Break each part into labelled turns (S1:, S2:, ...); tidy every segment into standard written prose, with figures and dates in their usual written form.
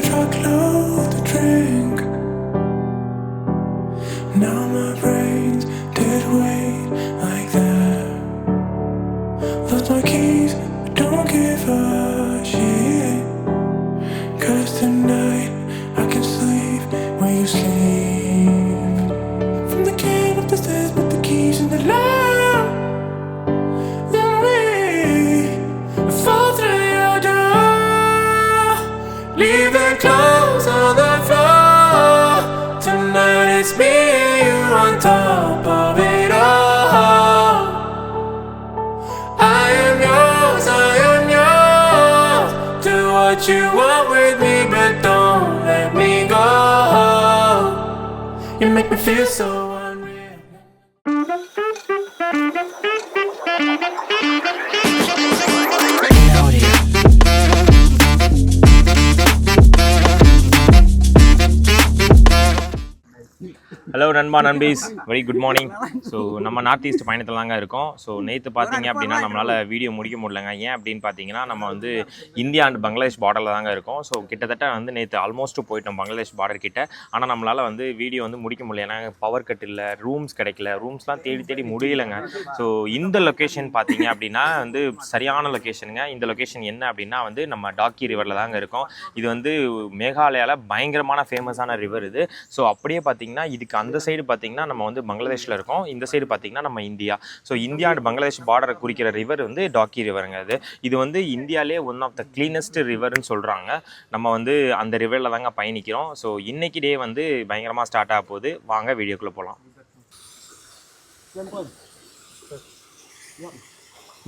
S1: truckload to drink. Now my brain's dead weight like that. Lost my keys, but don't give a shit. 'Cause tonight I can sleep where you sleep. From the cab up the stairs, put the keys in the lock. Then we fall through your door. Leave the clothes on the floor. Tonight it's me and you on top of it all. I am yours, I am yours. Do what you want with me, but don't let me go. You make me feel so unreal.
S2: Hello நண்பா நண்பீஸ், very good morning. So நம்ம north east பயணத்தில் தாங்க இருக்கோம். So நேற்று பார்த்தீங்க அப்படின்னா நம்மளால் video முடிக்க முடியலங்க. ஏன் அப்படின்னு பார்த்தீங்கன்னா நம்ம வந்து இந்தியா அண்ட் பங்களாதேஷ் பார்டரில் தாங்க இருக்கோம். ஸோ கிட்டத்தட்ட வந்து நேற்று ஆல்மோஸ்ட் போயிட்டோம் பங்களாதேஷ் பார்டர் கிட்ட. ஆனால் நம்மளால் வந்து வீடியோ வந்து முடிக்க முடியல. ஏன்னா பவர் கட் இல்லை, ரூம்ஸ் கிடைக்கல, ரூம்ஸ்லாம் தேடி தேடி முடியலைங்க. ஸோ இந்த லொக்கேஷன் பார்த்தீங்க அப்படின்னா வந்து சரியான லொக்கேஷனுங்க. இந்த லொக்கேஷன் என்ன அப்படின்னா வந்து நம்ம டாக்கி ரிவரில் தாங்க இருக்கோம். இது வந்து மேகாலயாவில் பயங்கரமான ஃபேமஸான ரிவர் இது. ஸோ அப்படியே பார்த்தீங்கன்னா இதுக்கு அந்த சைடு பார்த்தீங்கன்னா நம்ம வந்து பங்களாதேஷில் இருக்கோம், இந்த சைடு பார்த்தீங்கன்னா நம்ம India. So India and Bangladesh பார்டரை குறிக்கிற ரிவர் வந்து டாக்கி ரிவருங்க. இது வந்து இந்தியாவிலே ஒன் ஆஃப் த கிளீனஸ்ட் ரிவர்னு சொல்கிறாங்க. நம்ம வந்து அந்த ரிவரில் தாங்க பயணிக்கிறோம். ஸோ இன்னைக்கு டே வந்து பயங்கரமாக ஸ்டார்ட் ஆக போகுது. வாங்க வீடியோக்குள்ளே போகலாம்.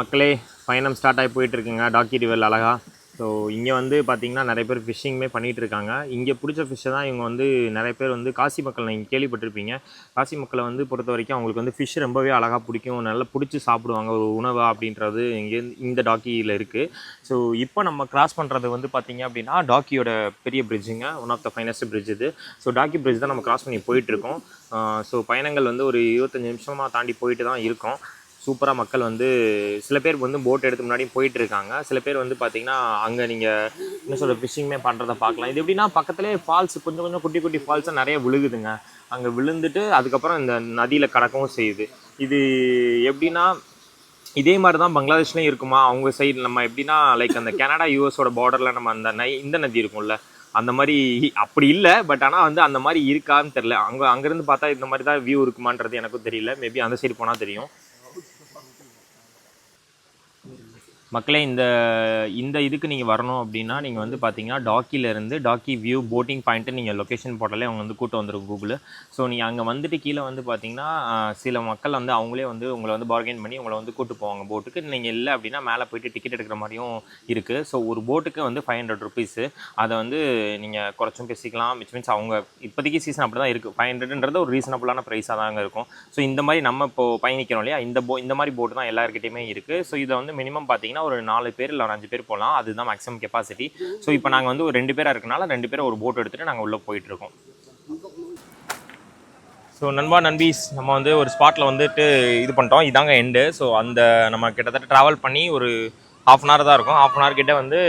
S2: மக்களே, பயணம் ஸ்டார்ட் ஆகி போயிட்டுருக்குங்க டாக்கி ரிவரில் அழகா. ஸோ இங்கே வந்து பார்த்திங்கன்னா நிறைய பேர் ஃபிஷ்ஷிங்குமே பண்ணிகிட்ருக்காங்க. இங்கே பிடிச்ச ஃபிஷ்ஷை தான் இவங்க வந்து நிறைய பேர் வந்து காசி மக்கள் நீங்கள் கேள்விப்பட்டிருப்பீங்க. காசி மக்களை வந்து பொறுத்த வரைக்கும் அவங்களுக்கு வந்து ஃபிஷ் ரொம்பவே அழகாக பிடிக்கும், நல்லா பிடிச்சி சாப்பிடுவாங்க ஒரு உணவா அப்படின்றது இங்கே இந்த டாக்கியில் இருக்குது. ஸோ இப்போ நம்ம கிராஸ் பண்ணுறது வந்து பார்த்திங்க அப்படின்னா டாக்கியோட பெரிய பிரிட்ஜுங்க, one of the finest bridge இது. ஸோ டாக்கி பிரிட்ஜ் தான் நம்ம கிராஸ் பண்ணி போயிட்டுருக்கோம். ஸோ பயணங்கள் வந்து ஒரு 25 நிமிஷமாக தாண்டி போயிட்டு தான் இருக்கோம். சூப்பராக மக்கள் வந்து சில பேர் வந்து போட் எடுத்து முன்னாடி போயிட்டு இருக்காங்க. சில பேர் வந்து பார்த்திங்கன்னா அங்கே நீங்கள் என்ன சொல்கிற ஃபிஷ்ஷிங்குமே பண்ணுறதை பார்க்கலாம். இது எப்படின்னா பக்கத்துலேயே ஃபால்ஸ், கொஞ்சம் கொஞ்சம் குட்டி குட்டி ஃபால்ஸாக நிறைய விழுகுதுங்க. அங்கே விழுந்துட்டு அதுக்கப்புறம் இந்த நதியில் கடக்கவும் செய்யுது. இது எப்படின்னா இதே மாதிரி தான் பங்களாதேஷ்லேயும் இருக்குமா அவங்க சைடு? நம்ம எப்படின்னா லைக் அந்த கனடா யூஎஸோட பார்டரில் நம்ம அந்த இந்த நதி இருக்கும்ல, அந்த மாதிரி அப்படி இல்லை. பட் ஆனால் வந்து அந்த மாதிரி இருக்கான்னு தெரில. அங்கேருந்து பார்த்தா இந்த மாதிரி தான் வியூ இருக்குமான்றது எனக்கும் தெரியல. மேபி அந்த சைடு போனால் தெரியும். மக்களே, இந்த இதுக்கு நீங்கள் வரணும் அப்படின்னா நீங்கள் வந்து பார்த்தீங்கன்னா டாக்கிலேருந்து டாக்கி வியூ போட்டிங் பாயிண்ட்டு நீங்கள் லொக்கேஷன் போட்டாலே அவங்க வந்து கூட்டு வந்துடும் கூகுள். ஸோ நீங்கள் அங்கே வந்துட்டு கீழே வந்து பார்த்தீங்கன்னா சில மக்கள் வந்து அவங்களே வந்து உங்களை வந்து பார்கெயின் பண்ணி உங்களை வந்து கூட்டு போவாங்க போட்டுக்கு. நீங்கள் இல்லை அப்படின்னா மேலே போய்ட்டு டிக்கெட் எடுக்கிற மாதிரியும் இருக்குது. ஸோ ஒரு போட்டுக்கு வந்து 500 ருபீஸு. அதை வந்து நீங்கள் குறைச்சும் பேசிக்கலாம். விச் மீன்ஸ் அவங்க இப்போதைக்கு சீசன் அப்படி தான் இருக்குது. 500ன்றது ஒரு ரீசனபுளான ப்ரைஸாக தாங்க இருக்கும். ஸோ இந்த மாதிரி நம்ம இப்போது பயணிக்கிறோம் இல்லையா, இந்த மாதிரி போட்டு தான் எல்லாருக்கிட்டையுமே இருக்குது. ஸோ இதை வந்து மினிமம் பார்த்தீங்கன்னா ஒரு 4 பேர் இல்லை 5 பேர் போகலாம். அதுதான் மேக்ஸிமம் கெப்பாசிட்டி. ஸோ இப்போ நாங்கள் வந்து ஒரு 2 பேராக இருக்கனால 2 பேரை ஒரு போட் எடுத்துகிட்டு நாங்கள் உள்ளே போயிட்டுருக்கோம். ஸோ நண்பா நண்பீஸ், நம்ம வந்து ஒரு ஸ்பாட்டில் வந்துட்டு இது பண்ணிட்டோம். இதாங்க எண்டு. ஸோ அந்த நம்ம கிட்டத்தட்ட ட்ராவல் பண்ணி ஒரு 1/2 hour தான் இருக்கும். 1/2 hour கிட்டே வந்து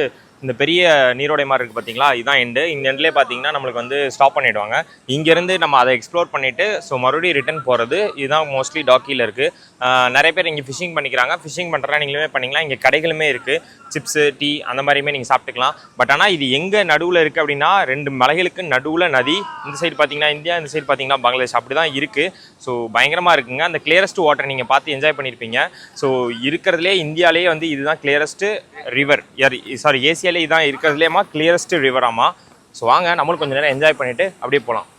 S2: இந்த பெரிய நீரோடை மாதிரி இருக்குது பார்த்தீங்களா, இதுதான் எண்டு. இந்த எண்ட்லேயே பார்த்தீங்கன்னா நம்மளுக்கு வந்து ஸ்டாப் பண்ணிவிடுவாங்க. இங்கேருந்து நம்ம அதை எக்ஸ்ப்ளோர் பண்ணிவிட்டு ஸோ மறுபடியும் ரிட்டன் போகிறது. இதுதான் மோஸ்ட்லி டாக்கியில் இருக்குது. நிறைய பேர் இங்கே ஃபிஷிங் பண்ணிக்கிறாங்க. ஃபிஷிங் பண்ணுறதா நீங்களுமே பண்ணிக்கலாம். இங்கே கடைகளுமே இருக்குது, சிப்ஸு டீ அந்த மாதிரியுமே நீங்கள் சாப்பிட்டுக்கலாம். பட் ஆனால் இது எங்கே நடுவில் இருக்குது அப்படின்னா 2 மலைகளுக்கு நடுவில் நதி. இந்த சைடு பார்த்தீங்கன்னா இந்தியா, இந்த சைடு பார்த்தீங்கன்னா பங்களாதேஷ், அப்படி தான் இருக்குது. ஸோ பயங்கரமாக இருக்குங்க. அந்த கிளியரஸ்ட் வாட்டர் நீங்கள் பார்த்து என்ஜாய் பண்ணியிருப்பீங்க. ஸோ இருக்கிறதுலே இந்தியாவிலேயே வந்து இதுதான் கிளியரஸ்ட்டு ரிவர், சாரி ஏசியாவிலே இதுதான் இருக்கிறதுலேயுமா கிளியரஸ்ட் ரிவராமா. ஸோ வாங்க நம்மளும் கொஞ்சம் நேரம் என்ஜாய் பண்ணிவிட்டு அப்படியே போகலாம்.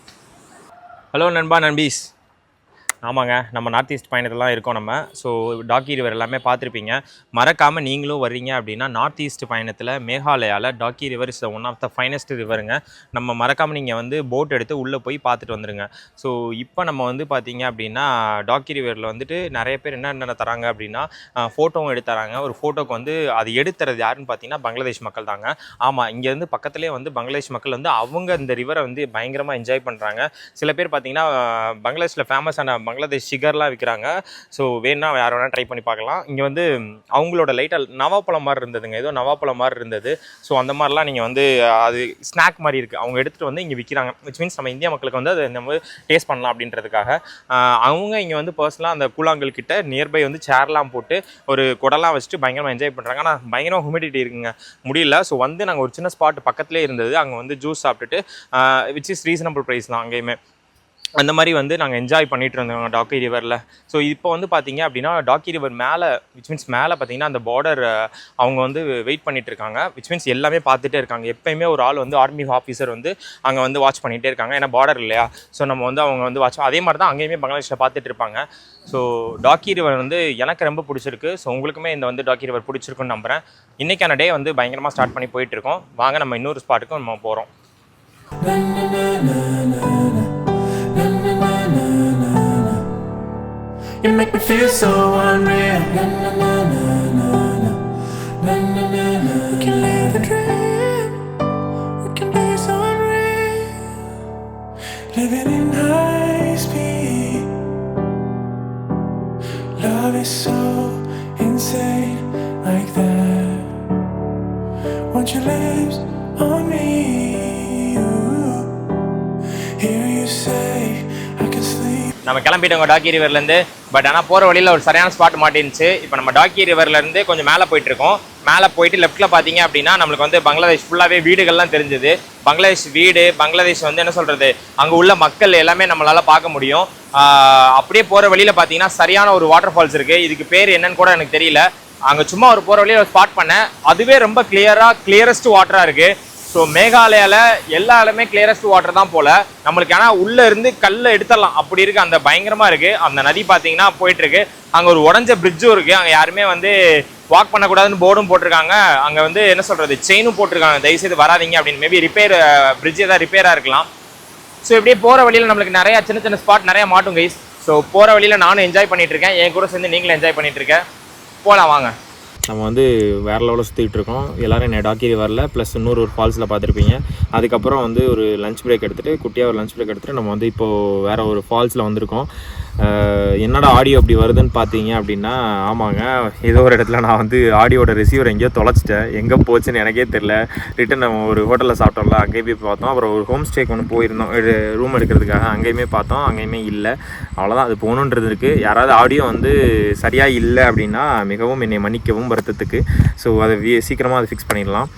S2: ஹலோ நண்பா நண்பீஸ், ஆமாங்க நம்ம நார்த் ஈஸ்ட் பயணத்தில் இருக்கோம் நம்ம. ஸோ டாக்கி ரிவர் எல்லாமே பார்த்துருப்பீங்க. மறக்காமல் நீங்களும் வர்றீங்க அப்படின்னா நார்த் ஈஸ்ட் பயணத்தில் மேகாலயாவில் Dawki river is one of the finest ரிவருங்க. நம்ம மறக்காமல் நீங்கள் வந்து போட் எடுத்து உள்ளே போய் பார்த்துட்டு வந்துடுங்க. ஸோ இப்போ நம்ம வந்து பார்த்தீங்க அப்படின்னா டாக்கி ரிவரில் வந்துட்டு நிறைய பேர் என்னென்ன தராங்க அப்படின்னா ஃபோட்டோவும் எடுத்து தராங்க. ஒரு ஃபோட்டோக்கு வந்து அது எடுத்துறது யாருன்னு பார்த்தீங்கன்னா பங்களாதேஷ் மக்கள் தாங்க. ஆமாம், இங்கேருந்து பக்கத்துலேயே வந்து பங்களாதேஷ் மக்கள் வந்து அவங்க இந்த ரிவரை வந்து பயங்கரமாக என்ஜாய் பண்ணுறாங்க. சில பேர் பார்த்தீங்கன்னா பங்களாதேஷில் ஃபேமஸான பங்களாதேஷ் சிகர்லாம் விற்கிறாங்க. ஸோ வேணா யார் வேணால் ட்ரை பண்ணி பார்க்கலாம். இங்கே வந்து அவங்களோட லைட்டாக நவாப்பழம் மாதிரி இருந்ததுங்க, ஏதோ நவாப்பழம் மாதிரி இருந்தது. ஸோ அந்த மாதிரிலாம் நீங்கள் வந்து அது ஸ்நாக் மாதிரி இருக்குது, அவங்க எடுத்துகிட்டு வந்து இங்கே விற்கிறாங்க. விச் மீன்ஸ் நம்ம இந்தியா மக்களுக்கு வந்து அதை நம்ம டேஸ்ட் பண்ணலாம் அப்படின்றதுக்காக. அவங்க இங்கே வந்து பர்சனலாக அந்த கூழாங்கல் கிட்ட நியர்பை வந்து சேர்லாம் போட்டு ஒரு குடலாம் வச்சுட்டு பயங்கரமாக என்ஜாய் பண்ணுறாங்க. ஆனால் பயங்கரமாக ஹியூமிடிட்டி இருக்குங்க, முடியல. ஸோ வந்து நாங்கள் ஒரு சின்ன ஸ்பாட் பக்கத்துலேயே இருந்தது, அங்கே வந்து ஜூஸ் சாப்பிட்டுட்டு விச் இஸ் ரீசனபிள் ப்ரைஸ் தான் அங்கேயுமே. அந்த மாதிரி வந்து நாங்கள் என்ஜாய் பண்ணிகிட்டு இருந்தோம் டாக்கி ரிவரில். ஸோ இப்போ வந்து பார்த்தீங்க அப்படின்னா டாக்கி ரிவர் மேலே விச் மீன்ஸ் மேலே பார்த்தீங்கன்னா அந்த பார்டர் அவங்க வந்து வெயிட் பண்ணிகிட்டு இருக்காங்க. விச் மீன்ஸ் எல்லாமே பார்த்துட்டே இருக்காங்க. எப்போயுமே ஒரு ஆள் வந்து ஆர்மி ஆஃபீஸர் வந்து அங்கே வந்து வாட்ச் பண்ணிகிட்டே இருக்காங்க, ஏன்னா பார்டர் இல்லையா. ஸோ நம்ம வந்து அவங்க வந்து வாட்ச் அதே மாதிரி தான் அங்கேயுமே பங்களாதேஷில் பார்த்துட்டு இருப்பாங்க. ஸோ டாக்கி ரிவர் வந்து எனக்கு ரொம்ப பிடிச்சிருக்கு. ஸோ உங்களுக்குமே இந்த வந்து டாக்கி ரிவர் பிடிச்சிருக்குன்னு நம்புகிறேன். இன்றைக்கான டே வந்து பயங்கரமாக ஸ்டார்ட் பண்ணி போயிட்டுருக்கோம். வாங்க நம்ம இன்னொரு ஸ்பாட்டுக்கும் நம்ம போகிறோம்.
S1: You make me feel so unreal. Na na na na na na na na na na. We can live the dream. We can be so unreal. Living in high speed. Love is so insane like that. Want your lips on me? Ooh. Hear you say I can sleep.
S2: நம்ம கிளம்பிட்டோங்க talkie ரிவர்லேருந்து. But ஆனால் போகிற வழியில் ஒரு சரியான spot மாட்டிருந்துச்சு. இப்போ நம்ம talkie ரிவர்லேருந்து கொஞ்சம் மேலே போயிட்டுருக்கோம். மேலே போயிட்டு லெஃப்ட்டில் பார்த்தீங்க அப்படின்னா நம்மளுக்கு வந்து பங்களாதேஷ் ஃபுல்லாகவே வீடுகள்லாம் தெரிஞ்சுது. பங்களாதேஷ் வீடு, பங்களாதேஷ் வந்து என்ன சொல்கிறது, அங்கே உள்ள மக்கள் எல்லாமே நம்மளால் பார்க்க முடியும். அப்படியே போகிற வழியில் பார்த்தீங்கன்னா சரியான ஒரு வாட்டர் ஃபால்ஸ் இருக்குது. இதுக்கு பேர் என்னன்னு கூட எனக்கு தெரியல. அங்கே சும்மா ஒரு போகிற வழியில் ஒரு ஸ்பாட் பண்ணேன், அதுவே ரொம்ப கிளியரஸ்ட் வாட்டராக இருக்குது. ஸோ மேகாலயாவில் எல்லா இடமே கிளியரஸ்ட் வாட்டர் தான் போல் நம்மளுக்கு. ஆனால் உள்ளே இருந்து கல்லை எடுத்துடலாம் அப்படி இருக்குது, அந்த பயங்கரமாக இருக்குது. அந்த நதி பார்த்தீங்கன்னா போயிட்டுருக்கு. அங்கே ஒரு உடஞ்ச பிரிட்ஜும் இருக்குது, அங்கே யாருமே வந்து வாக் பண்ணக்கூடாதுன்னு போர்டும் போட்டிருக்காங்க. அங்கே வந்து என்ன சொல்கிறது, செயினும் போட்டிருக்காங்க, தயவுசெய்து வராதிங்க அப்படின்னு. மேபி பிரிட்ஜ் ஏதாவது ரிப்பேராக இருக்கலாம். ஸோ இப்படியே போகிற வழியில் நம்மளுக்கு நிறையா சின்ன சின்ன ஸ்பாட் நிறையா மாட்டும் கைஸ். ஸோ போகிற வழியில் நானும் என்ஜாய் பண்ணிகிட்டு இருக்கேன், என் கூட சேர்ந்து நீங்களும் என்ஜாய் பண்ணிகிட்டு இருக்கேன். போகலாம் வாங்க. நம்ம வந்து வேறு லெவலில் சுற்றிட்டு இருக்கோம். எல்லோரும் என்ன டாக்கி ரிவரில் ப்ளஸ் இன்னொரு ஃபால்ஸில் பார்த்துருப்பீங்க. அதுக்கப்புறம் வந்து ஒரு லஞ்ச் பிரேக் எடுத்துகிட்டு குட்டியாக ஒரு லஞ்ச் பிரேக் எடுத்துகிட்டு நம்ம வந்து இப்போது வேறு ஒரு ஃபால்ஸில் வந்திருக்கோம். என்னடா ஆடியோ அப்படி வருதுன்னு பார்த்தீங்க அப்படின்னா, ஆமாங்க, ஏதோ ஒரு இடத்துல நான் வந்து ஆடியோட ரிசீவர் எங்கேயோ தொலைச்சிட்டேன். எங்கே போச்சுன்னு எனக்கே தெரில. ரிட்டன் நம்ம ஒரு ஹோட்டலில் சாப்பிட்டோம்ல, அங்கேயே போய் பார்த்தோம். அப்புறம் ஒரு ஹோம் ஸ்டேக்கு ஒன்று போயிருந்தோம் ரூம் எடுக்கிறதுக்காக, அங்கேயுமே பார்த்தோம், அங்கேயுமே இல்லை. அவ்வளோதான், அது போகணுன்றது இருக்குது. யாராவது ஆடியோ வந்து சரியாக இல்லை அப்படின்னா மிகவும் என்னை மன்னிக்கவும் வருத்தத்துக்கு. ஸோ அதை சீக்கிரமாக அதை ஃபிக்ஸ் பண்ணிடலாம்.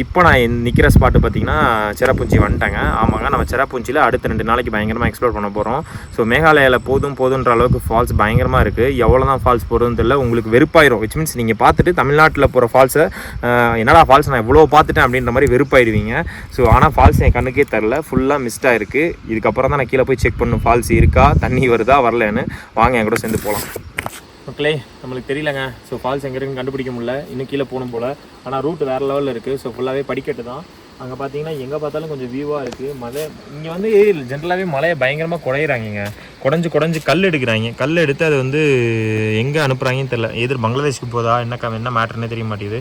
S2: இப்போ நான் நிற்கிற ஸ்பாட்டு பார்த்திங்கன்னா செராபுஞ்சி வந்துட்டேங்க. ஆமாங்க, நம்ம செராபுஞ்சியில் அடுத்த 2 நாளைக்கு பயங்கரமாக எக்ஸ்ப்ளோர் பண்ண போகிறோம். ஸோ மேகாலயாவில் போதுன்ற அளவுக்கு ஃபால்ஸ் பயங்கரமாக இருக்குது. எவ்வளோ தான் ஃபால்ஸ் போகிறதுன்னு தெரியல, உங்களுக்கு வெறுப்பாயிரும். விச் மீன்ஸ் நீங்கள் பார்த்துட்டு தமிழ்நாட்டில் போகிற ஃபால்ஸை என்னடா ஃபால்ஸ் நான் எவ்வளோ பார்த்துட்டேன் அப்படின்ற மாதிரி வெறுப்பாயிடுவீங்க. ஸோ ஆனால் ஃபால்ஸ் என் கண்ணுக்கே தெரில, ஃபுல்லாக மிஸ்டாக இருக்குது. இதுக்கப்புறம் தான் நான் கீழே போய் செக் பண்ணணும் ஃபால்ஸ் இருக்கா, தண்ணி வருதா வரலன்னு. வாங்க என் கூட சேர்ந்து போகலாம். மக்களே, நம்மளுக்கு தெரியலங்க. ஸோ ஃபால்ஸ் எங்கே இருக்குன்னு கண்டுபிடிக்க முடியல, இன்னும் கீழே போகணும் போல். ஆனால் ரூட் வேறு லெவலில் இருக்குது. ஸோ ஃபுல்லாகவே படிக்கட்டு தான். அங்கே பார்த்தீங்கன்னா எங்கே பார்த்தாலும் கொஞ்சம் வியூவாக இருக்குது. மழை இங்கே வந்து ஜென்ரலாகவே மழையை பயங்கரமாக குடையிறாங்க. குடஞ்சி கல் எடுக்கிறாங்க. கல் எடுத்து அது வந்து எங்கே அனுப்புகிறாங்கன்னு தெரில. எதிர் பங்களாதேஷ்க்கு போதா என்ன மேட்டர்னே தெரிய மாட்டேங்குது.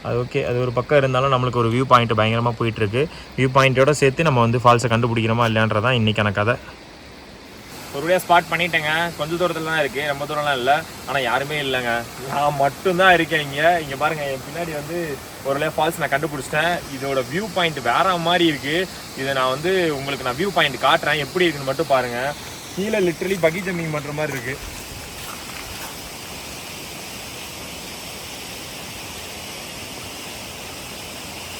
S2: அது ஓகே, அது ஒரு பக்கம் இருந்தாலும் நம்மளுக்கு ஒரு வியூ பாயிண்ட் பயங்கரமாக போயிட்டுருக்கு. வியூ பாயிண்ட்டோட சேர்த்து நம்ம வந்து ஃபால்ஸை கண்டுபிடிக்கிறோமா இல்லைன்றதான் இன்றைக்கான கதை. ஒரு வழியாக ஸ்பாட் பண்ணிட்டேங்க. கொஞ்சம் தூரத்தில் தான் இருக்குது, ரொம்ப தூரம்லாம் இல்லை. ஆனால் யாருமே இல்லைங்க, நான் மட்டும்தான் இருக்கேன் இங்கே பாருங்கள், என் பின்னாடி வந்து ஒரு வழியாக ஃபால்ஸ் நான் கண்டுபிடிச்சிட்டேன். இதோட வியூ பாயிண்ட் வேறு மாதிரி இருக்குது. இதை நான் வந்து உங்களுக்கு நான் வியூ பாயிண்ட் காட்டுறேன், எப்படி இருக்குன்னு மட்டும் பாருங்கள். கீழே லிட்ரலி பகி ஜம்பிங் பண்ணுற மாதிரி இருக்குது.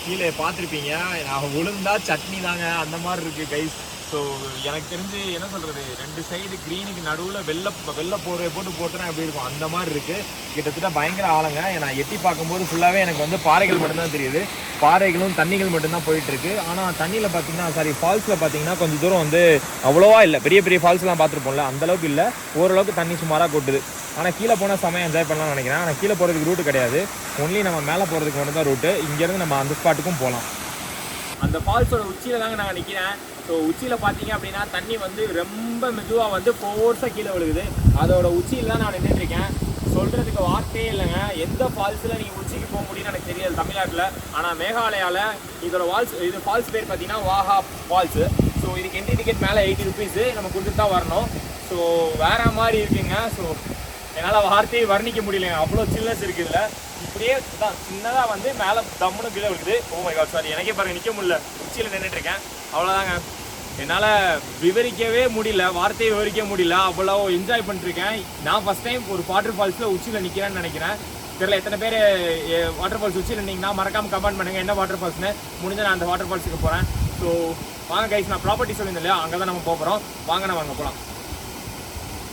S2: கீழே பார்த்துருப்பீங்க, நான் விழுந்தா சட்னி தாங்க, அந்த மாதிரி இருக்குது கைஸ். ஸோ எனக்கு தெரிஞ்சு என்ன சொல்கிறது, 2 சைடு க்ரீனுக்கு நடுவில் வெள்ளை போட்டுனா எப்படி இருக்கும் அந்த மாதிரி இருக்குது. கிட்டத்தட்ட பயங்கர ஆழங்க. நான் எட்டி பார்க்கும்போது ஃபுல்லாகவே எனக்கு வந்து பாறைகள் மட்டும்தான் தெரியுது. பாறைகளும் தண்ணிகள் மட்டும்தான் போயிட்டுருக்கு. ஆனால் தண்ணியில் பார்த்தீங்கன்னா ஃபால்ஸில் பார்த்தீங்கன்னா கொஞ்சம் தூரம் வந்து அவ்வளோவா இல்லை. பெரிய ஃபால்ஸ்லாம் பார்த்துருப்போம்ல, அந்தளவுக்கு இல்லை, ஓரளவுக்கு தண்ணி சுமாராக கொட்டுது. ஆனால் கீழே போனால் செமையாக என்ஜாய் பண்ணலாம்னு நினைக்கிறேன். ஆனால் கீழே போகிறதுக்கு ரூட்டு கிடையாது, ஒன்லி நம்ம மேலே போகிறதுக்கு மட்டும் தான் ரூட்டு. இங்கேருந்து நம்ம அந்த ஸ்பாட்டுக்கும் போகலாம். அந்த ஃபால்ஸோட உச்சியில் தாங்க நாங்கள் நிற்கிறேன். ஸோ உச்சியில் பார்த்தீங்க அப்படின்னா தண்ணி வந்து ரொம்ப மெதுவாக வந்து ஃபோர்ஸாக கீழே விழுகுது. அதோட உச்சியில் தான் நான் நின்றுட்டுருக்கேன். சொல்கிறதுக்கு வார்த்தையே இல்லைங்க. எந்த ஃபால்ஸில் நீங்கள் உச்சிக்கு போக முடியும்னு எனக்கு தெரியாது தமிழ்நாட்டில். ஆனால் மேகாலயாவில் இதோட ஃபால்ஸ் பேர் பார்த்தீங்கன்னா வாஹா ஃபால்ஸு. ஸோ இதுக்கு என்ட்ரி டிக்கெட் மேலே 80 rupees நம்ம கொடுத்துட்டு தான் வரணும். ஸோ வேற மாதிரி இருக்குங்க. ஸோ என்னால் வார்த்தையை வர்ணிக்க முடியலைங்க, அவ்வளோ சில்னஸ் இருக்குது இதில். இப்படியே தான் சின்னதாக வந்து மேலே தம்முன்னு கீழே விழுக்குது. ஓ மை காட், சாரி, எனக்கே பாருங்க நிற்க முடியல, உச்சியில் நின்றுட்டுருக்கேன். அவ்வளோதாங்க, என்னால் விவரிக்கவே முடியல, வார்த்தையை விவரிக்க முடியல, அவ்வளோ என்ஜாய் பண்ணிட்டுருக்கேன். நான் ஃபஸ்ட் டைம் ஒரு வாட்டர் ஃபால்ஸில் உச்சியில் நிற்கிறேன்னு நினைக்கிறேன். தெரியல எத்தனை பேர் வாட்டர் ஃபால்ஸ் உச்சியில் நின்னீங்கன்னா மறக்காமல் கமெண்ட் பண்ணுங்கள் என்ன வாட்டர் ஃபால்ஸ்னு. முடிஞ்ச நான் அந்த வாட்டர் ஃபால்ஸுக்கு போகிறேன். ஸோ வாங்க கைஸ், நான் ப்ராப்பர்ட்டி சொல்லியிருந்தேன் இல்லையா, அங்கே தான் நம்ம போகிறோம். வாங்க நான் வாங்க போகலாம்.